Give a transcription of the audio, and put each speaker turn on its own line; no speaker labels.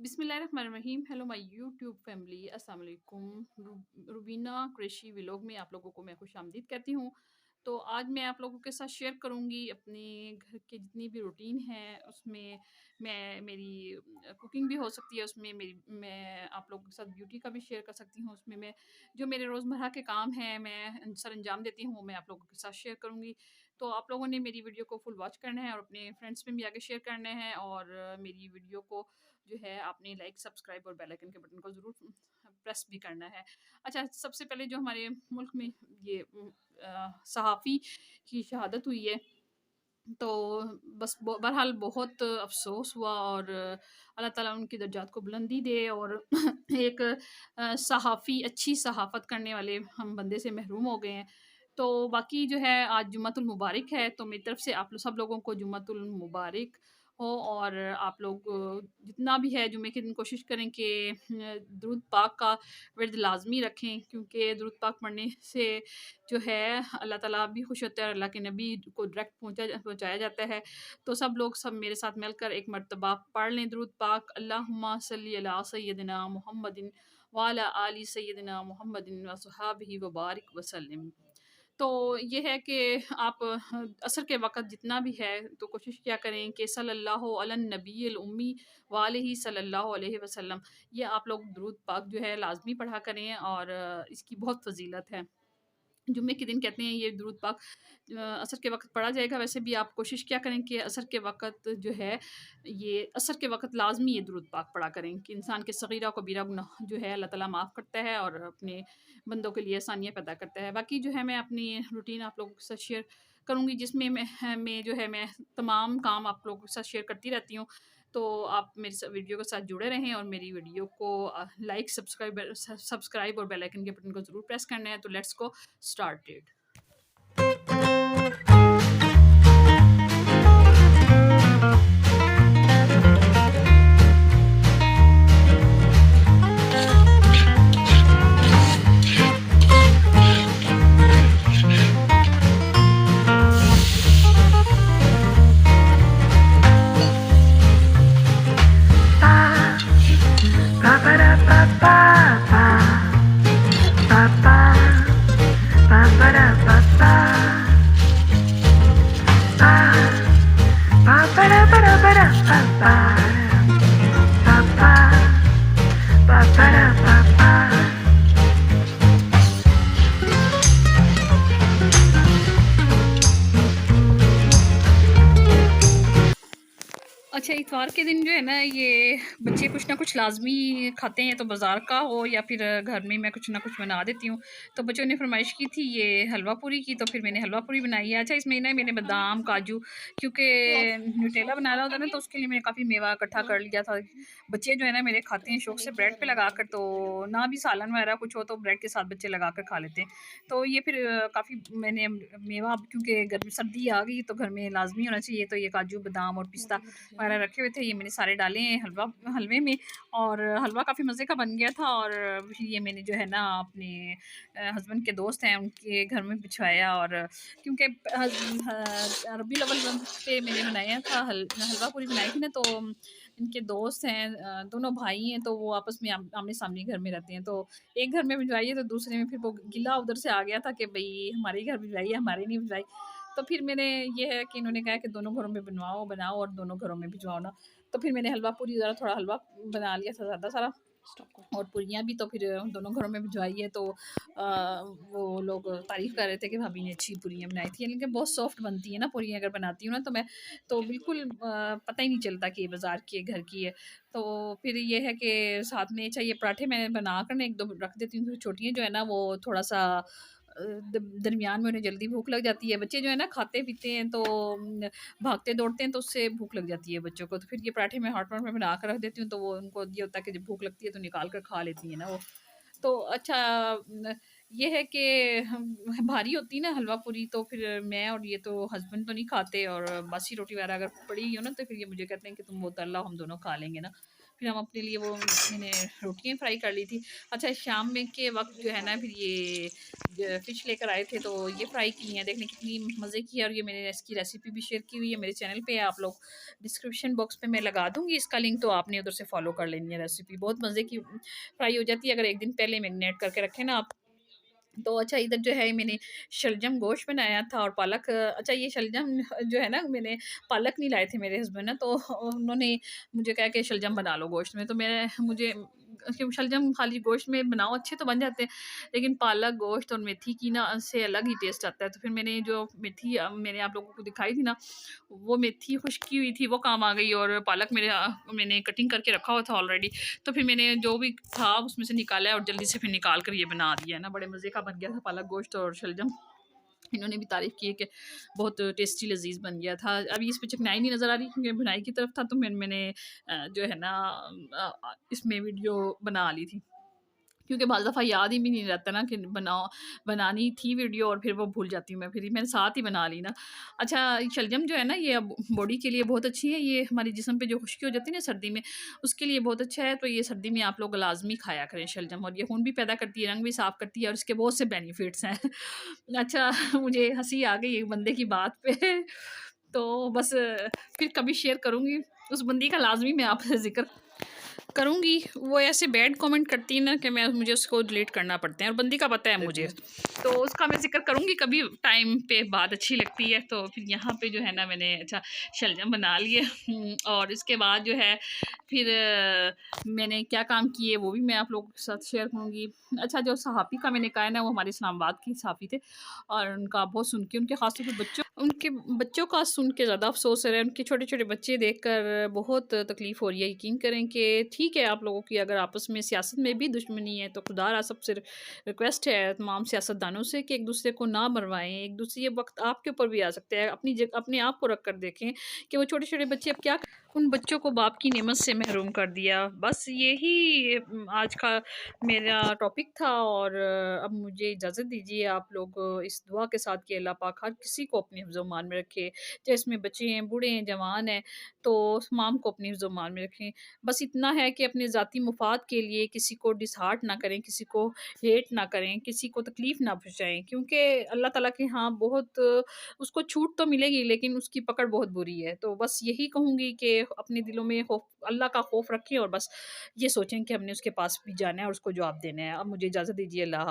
बिस्मिल्लाहिर्रहमानिर्रहीम। Hello my YouTube family, अस्सलाम वालेकुम। रुबीना कृषि व्लॉग में आप लोगों को मैं खुश आमदीद कहती हूँ। तो आज मैं आप लोगों के साथ शेयर करूँगी अपने घर के जितनी भी रूटीन है उसमें मैं मेरी कुकिंग भी हो सकती है, उसमें मेरी मैं आप लोगों के साथ ब्यूटी का भी शेयर कर सकती हूँ। उसमें मैं जो मेरे रोज़मर्रा के काम हैं मैं सर अंजाम देती हूँ, वो मैं आप लोगों के साथ शेयर करूँगी। तो आप लोगों ने मेरी वीडियो को फुल वॉच करना है और अपने फ्रेंड्स में भी आगे शेयर करना है, और मेरी वीडियो को जो है आपने लाइक सब्सक्राइब और बेल आइकन के बटन को ज़रूर प्रेस भी करना है। अच्छा, सबसे पहले जो हमारे मुल्क में ये सहाफ़ी की शहादत हुई है, तो बस बहरहाल बहुत अफ़सोस हुआ, और अल्लाह ताला उनकी दर्जात को बुलंदी दे, और एक सहाफ़ी अच्छी सहाफ़त करने वाले हम बंदे से महरूम हो गए हैं। तो बाकी जो है आज जुम्मतुल मुबारक है, तो मेरी तरफ से आप सब लोगों को जुम्मतुल मुबारक हो। और आप लोग जितना भी है जुम्मे के दिन कोशिश करें कि दुरूद पाक का विर्द लाज़मी रखें, क्योंकि दुरूद पाक पढ़ने से जो है अल्लाह ताला भी खुश होता है और अल्लाह के नबी को डायरेक्ट पहुँचाया जाता है। तो सब लोग सब मेरे साथ मिलकर एक मर्तबा पढ़ लें दुरूद पाक। अल्लाहुम्मा सल्ली अला सय्यदिना मुहम्मदिन व अला आलि सय्यदिना मुहम्मदिन व अस्हाबिही व बारिक वसल्लम। तो ये है कि आप असर के वक़्त जितना भी है तो कोशिश किया करें कि सल्लल्लाहु अलन नबील उम्मी व आलिहि सल्लल्लाहु अलैहि वसल्लम, ये आप लोग दुरूद पाक जो है लाज़मी पढ़ा करें, और इसकी बहुत फ़ज़ीलत है। जुम्मे के दिन कहते हैं ये दुरूद पाक असर के वक़्त पढ़ा जाएगा। वैसे भी आप कोशिश क्या करें कि असर के वक़्त जो है ये असर के वक़्त लाज़मी ये दुरूद पाक पढ़ा करें, कि इंसान के सगीरा कबीरा गुनाह जो है अल्लाह ताला माफ़ करता है और अपने बंदों के लिए आसानियाँ पैदा करता है। बाकी जो है मैं अपनी रूटीन आप लोगों के साथ शेयर करूँगी, जिसमें मैं जो है मैं तमाम काम आप लोगों के साथ शेयर करती रहती हूँ। तो आप मेरे वीडियो के साथ जुड़े रहें, और मेरी वीडियो को लाइक सब्सक्राइब और बेल आइकन के बटन को ज़रूर प्रेस करना है। तो लेट्स गो स्टार्टेड। अच्छा, इतवार के दिन जो है ना ये बच्चे कुछ ना कुछ लाज़मी खाते हैं, तो बाज़ार का हो या फिर घर में मैं कुछ ना कुछ बना देती हूँ। तो बच्चों ने फरमाइश की थी ये हलवा पूरी की, तो फिर मैंने हलवा पूरी बनाई है। अच्छा, इसमें ना मैंने बादाम काजू, क्योंकि न्यूटेला बनाना होता है ना, तो उसके लिए मैंने काफ़ी मेवा इकट्ठा कर लिया था। बच्चे जो है ना मेरे खाते हैं शौक से ब्रेड पे लगा कर, तो ना भी सालन वगैरह कुछ हो तो ब्रेड के साथ बच्चे लगा कर खा लेते हैं। तो ये फिर काफ़ी मैंने मेवा, क्योंकि गर्मी सर्दी आ गई तो घर में लाजमी होना चाहिए, तो ये काजू बादाम और पिस्ता वगैरह रखे हुए थे, ये मैंने सारे डाले हैं हलवे में, और हलवा काफ़ी मज़े का बन गया था। और फिर ये मैंने जो है ना अपने हस्बैंड के दोस्त हैं उनके घर में भिजवाया, और क्योंकि रबी अव्वल पे मैंने बनाया था हलवा पूरी बनाई थी ना, तो इनके दोस्त हैं, दोनों भाई हैं, तो वो आपस में आमने सामने घर में रहते हैं, तो एक घर में भिजवाई है तो दूसरे में फिर वो गिला उधर से आ गया था कि भाई हमारे घर भिजवाई है, हमारे नहीं भिजवाई। तो फिर मैंने ये है कि इन्होंने कहा कि दोनों घरों में बनाओ और दोनों घरों में भिजवाओ ना। तो फिर मैंने हलवा पूरी ज़रा थोड़ा हलवा बना लिया था ज़्यादा सारा, और पूरियाँ भी तो फिर दोनों घरों में भिजवाई है। तो वो लोग तारीफ़ कर रहे थे कि भाभी ने अच्छी पूरियाँ बनाई थी, लेकिन बहुत सॉफ्ट बनती है ना पूरियाँ, अगर बनाती हूँ ना तो मैं तो बिल्कुल पता ही नहीं चलता कि ये बाज़ार की है घर की है। तो फिर ये है कि साथ में चाहिए पराठे मैं बना कर ना एक दो रख देती हूँ, फिर छोटियाँ जो है ना वो थोड़ा सा दरमियान में उन्हें जल्दी भूख लग जाती है। बच्चे जो है ना खाते पीते हैं तो भागते दौड़ते हैं, तो उससे भूख लग जाती है बच्चों को। तो फिर ये पराठे मैं हॉट पॉट में बना कर रख देती हूँ, तो वो उनको ये होता है कि जब भूख लगती है तो निकाल कर खा लेती है ना वो। तो अच्छा, ये है कि हम भारी होती है ना हलवा पूरी, तो फिर मैं और ये तो हस्बैंड तो नहीं खाते, और बासी रोटी वगैरह अगर पड़ी हो ना तो फिर ये मुझे कहते हैं कि तुम वो तल लाओ, हम दोनों खा लेंगे ना। फिर हम अपने लिए वो मैंने रोटियाँ फ्राई कर ली थी। अच्छा शाम में के वक़्त जो है ना फिर ये फ़िश लेकर आए थे तो ये फ्राई की हैं, देखने कितनी मज़े की है और ये मैंने इसकी रेसिपी भी शेयर की हुई है मेरे चैनल पे है, आप लोग डिस्क्रिप्शन बॉक्स में मैं लगा दूँगी इसका लिंक, तो आपने उधर से फ़ॉलो कर लेनी है रेसिपी। बहुत मज़े की फ्राई हो जाती है अगर एक दिन पहले मैरिनेट करके रखें ना आप। तो अच्छा इधर जो है मैंने शलजम गोश्त बनाया था और पालक अच्छा ये शलजम जो है ना मैंने पालक नहीं लाए थे मेरे हस्बैंड ना, तो उन्होंने मुझे कहा कि शलजम बना लो गोश्त में, तो मैं मुझे शलजम खाली गोश्त में बनाओ अच्छे तो बन जाते हैं, लेकिन पालक गोश्त और मेथी की ना से अलग ही टेस्ट आता है। तो फिर मैंने जो मेथी मैंने आप लोगों को दिखाई थी ना, वो मेथी खुश्क की हुई थी वो काम आ गई और पालक मैंने कटिंग करके रखा हुआ था ऑलरेडी। तो फिर मैंने जो भी था उसमें से निकाला है और जल्दी से फिर निकाल कर ये बना दिया है ना, बड़े मज़े का बन गया था पालक गोश्त और शलजम। इन्होंने भी तारीफ़ की है कि बहुत टेस्टी लज़ीज़ बन गया था। अभी इस पे चिकनाई नहीं नज़र आ रही क्योंकि भुनाई की तरफ था, तो मैंने जो है ना इसमें वीडियो बना ली थी। क्योंकि बाज़ दफ़ा याद ही भी नहीं रहता ना कि बनानी थी वीडियो और फिर वो भूल जाती हूँ मैं, फिर मैंने साथ ही बना ली ना। अच्छा शलजम जो है ना ये अब बॉडी के लिए बहुत अच्छी है, ये हमारे जिस्म पे जो खुश्की हो जाती है ना सर्दी में, उसके लिए बहुत अच्छा है। तो ये सर्दी में आप लोग लाज़मी खाया करें शलजम, और ये खून भी पैदा करती है, रंग भी साफ़ करती है और इसके बहुत से बेनिफिट्स हैं। अच्छा मुझे हँसी आ गई एक बंदे की बात पे तो बस फिर कभी शेयर करूँगी, उस बंदी का लाज़मी मैं आपसे ज़िक्र करूँगी। वो ऐसे बैड कमेंट करती है ना कि मैं मुझे उसको डिलीट करना पड़ते हैं और बंदी का पता है मुझे। तो उसका मैं ज़िक्र करूँगी कभी टाइम पे, बात अच्छी लगती है। तो फिर यहाँ पे जो है ना मैंने अच्छा शलजम बना लिए और इसके बाद जो है फिर मैंने क्या काम किए वो भी मैं आप लोगों के साथ शेयर करूँगी। अच्छा जो सहाफ़ी का मैंने कहा है ना, वो हमारे इस्लामाबाद के सहाफ़ी थे और उनका बहुत सुन के उनके ख़ास तौर पे उनके बच्चों का सुन के ज़्यादा अफ़सोस है, उनके छोटे-छोटे बच्चे देखकर बहुत तकलीफ़ हो रही है। यकीन करें कि ठीक है आप लोगों की अगर आपस में सियासत में भी दुश्मनी है, तो खुदारा सबसे रिक्वेस्ट है तमाम सियासतदानों से कि एक-दूसरे को ना मरवाएँ, एक-दूसरे ये वक़्त आपके ऊपर भी आ सकता है। अपने आप को रख कर देखें कि वो छोटे-छोटे बच्चे अब क्या उन बच्चों को बाप की नेमत से महरूम कर दिया। बस यही आज का मेरा टॉपिक था और अब मुझे इजाज़त दीजिए आप लोग इस दुआ के साथ कि अल्लाह पाक हर किसी को अपने हिफ्ज़-ओ-मान में रखे। चाहे इसमें बच्चे हैं, बूढ़े हैं, जवान हैं, तो तमाम को अपने हिफ्ज़-ओ-मान में रखें। बस इतना है कि अपने ज़ाती मुफ़ाद के लिए किसी को डिसहार्ट ना करें, किसी को हेट ना करें, किसी को तकलीफ़ ना पहुँचाएँ, क्योंकि अल्लाह ताला के यहाँ बहुत उसको छूट तो मिलेगी लेकिन उसकी पकड़ बहुत बुरी है। तो बस यही कहूँगी कि अपने दिलों में अल्लाह का खौफ़ रखें और बस ये सोचें कि हमने उसके पास भी जाना है और उसको जवाब देना है। अब मुझे इजाज़त दीजिए, अल्लाह